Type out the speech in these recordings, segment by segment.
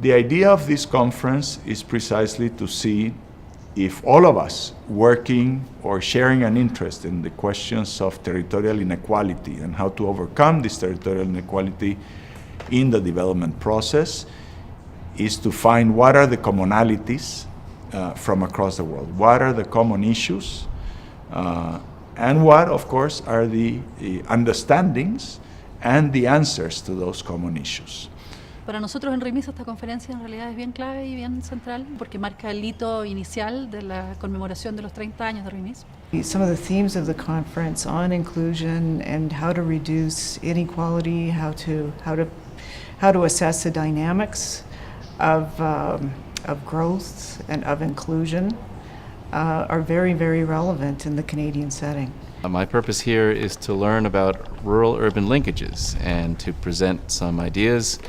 The idea of this conference is precisely to see if all of us working or sharing an interest in the questions of territorial inequality and how to overcome this territorial inequality in the development process is to find what are the commonalities from across the world, what are the common issues, and what, of course, are the understandings and the answers to those common issues. Para nosotros en RIMIS esta conferencia en realidad es bien clave y bien central porque marca el hito inicial de la conmemoración de los 30 años de RIMIS. Some of the themes of the conference on inclusion and how to reduce inequality, how to assess the dynamics of growth and of inclusion are very, very relevant in the Canadian setting. My purpose here is to learn about rural-urban linkages and to present some ideas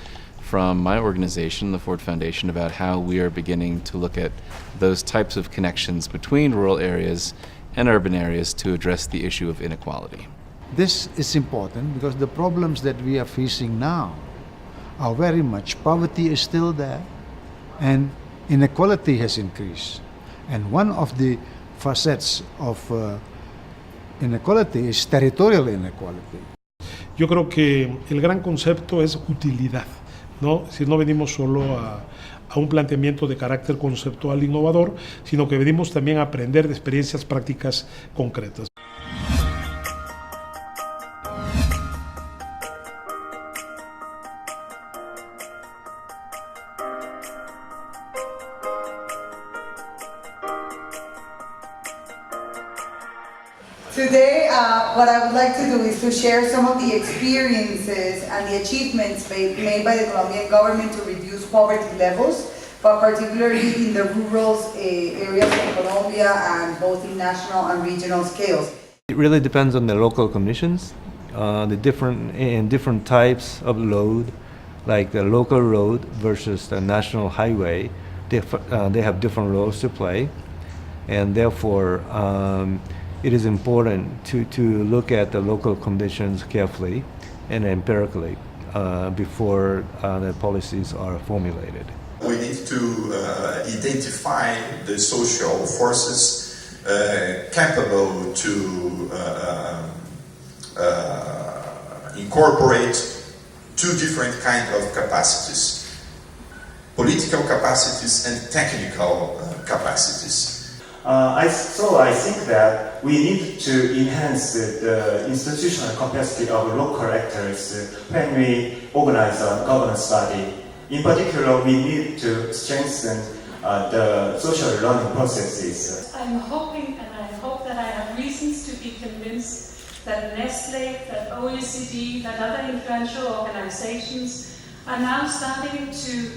from my organization, the Ford Foundation, about how we are beginning to look at those types of connections between rural areas and urban areas to address the issue of inequality. This is important because the problems that we are facing now are very much poverty is still there and inequality has increased. And one of the facets of inequality is territorial inequality. Yo creo que el gran concepto es utilidad, ¿no? Es decir, no venimos solo a un planteamiento de carácter conceptual innovador, sino que venimos también a aprender de experiencias prácticas concretas. Today, what I would like to do is to share some of the experiences and the achievements made by the Colombian government to reduce poverty levels, but particularly in the rural areas of Colombia and both in national and regional scales. It really depends on the local conditions, the different types of load, like the local road versus the national highway. They have different roles to play, and therefore it is important to look at the local conditions carefully and empirically before the policies are formulated. We need to identify the social forces capable to incorporate two different kinds of capacities: political capacities and technical capacities. I think that we need to enhance the institutional capacity of local actors when we organize a governance body. In particular, we need to strengthen the social learning processes. I'm hoping and I hope that I have reasons to be convinced that Nestle, that OECD, that other influential organizations are now starting to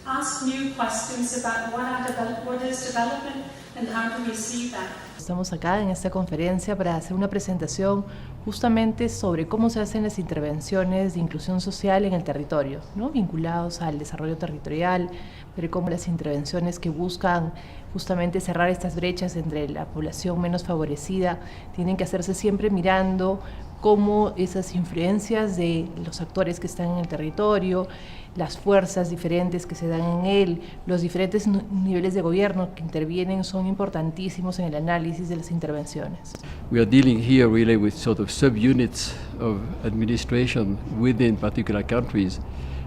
ask new questions about what is development and how to receive that. Estamos acá en esta conferencia para hacer una presentación justamente sobre cómo se hacen las intervenciones de inclusión social en el territorio, ¿no? Vinculados al desarrollo territorial, pero cómo las intervenciones que buscan justamente cerrar estas brechas entre la población menos favorecida tienen que hacerse siempre mirando cómo esas influencias de los actores que están en el territorio, las fuerzas diferentes que se dan en él, los diferentes niveles de gobierno que intervienen son importantísimos en el análisis de las intervenciones. We are dealing here really with sort of subunits of administration within particular countries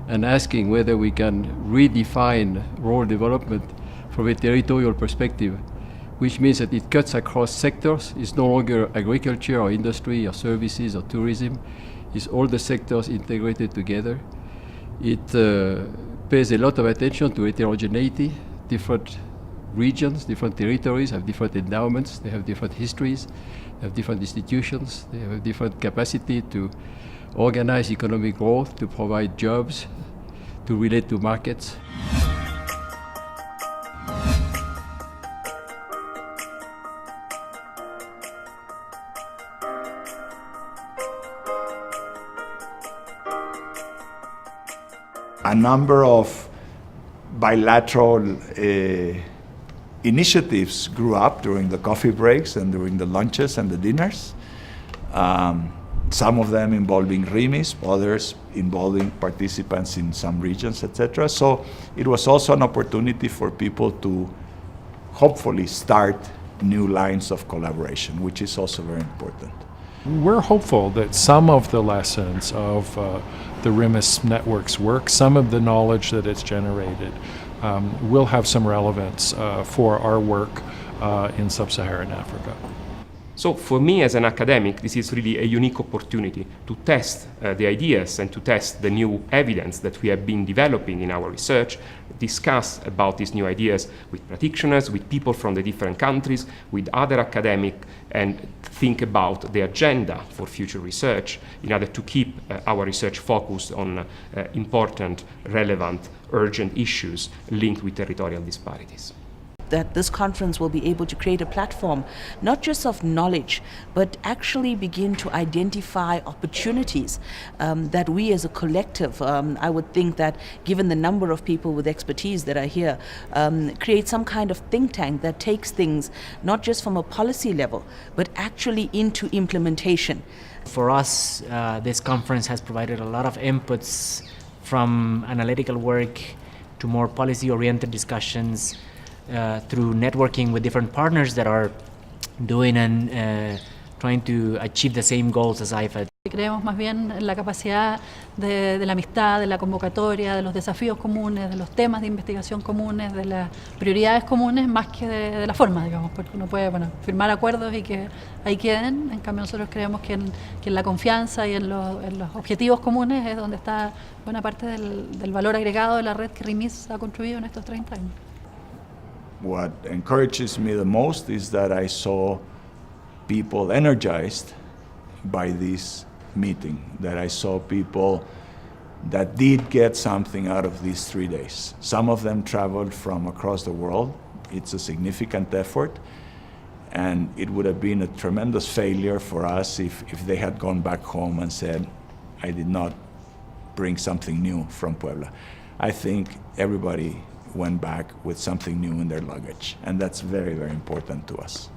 and asking whether we can redefine rural development from a territorial perspective, which means that it cuts across sectors. It's no longer agriculture or industry or services or tourism. It's all the sectors integrated together. It pays a lot of attention to heterogeneity. Different regions, different territories have different endowments, they have different histories, they have different institutions, they have a different capacity to organize economic growth, to provide jobs, to relate to markets. A number of bilateral initiatives grew up during the coffee breaks and during the lunches and the dinners. some of them involving RIMIS, others involving participants in some regions, etc. So it was also an opportunity for people to hopefully start new lines of collaboration, which is also very important. We're hopeful that some of the lessons of the RIMIS network's work, some of the knowledge that it's generated, will have some relevance for our work in sub-Saharan Africa. So for me as an academic, this is really a unique opportunity to test the ideas and to test the new evidence that we have been developing in our research, discuss about these new ideas with practitioners, with people from the different countries, with other academics, and think about the agenda for future research in order to keep our research focused on important, relevant, urgent issues linked with territorial disparities. That this conference will be able to create a platform, not just of knowledge, but actually begin to identify opportunities that we as a collective, I would think that given the number of people with expertise that are here, create some kind of think tank that takes things not just from a policy level, but actually into implementation. For us, this conference has provided a lot of inputs from analytical work to more policy-oriented discussions, through networking with different partners that are doing and trying to achieve the same goals as IFAD. Creemos más bien en la capacidad de la amistad, de la convocatoria, de los desafíos comunes, de los temas de investigación comunes, de las prioridades comunes, más que de la forma, digamos, porque uno puede firmar acuerdos y que ahí queden. En cambio, nosotros creemos que en la confianza y en los objetivos comunes es donde está buena parte del valor agregado de la red que RIMIS ha construido en estos 30 años. What encourages me the most is that I saw people energized by this meeting, that I saw people that did get something out of these 3 days. Some of them traveled from across the world. It's a significant effort, and it would have been a tremendous failure for us if they had gone back home and said, I did not bring something new from Puebla. I think everybody went back with something new in their luggage, and that's very, very important to us.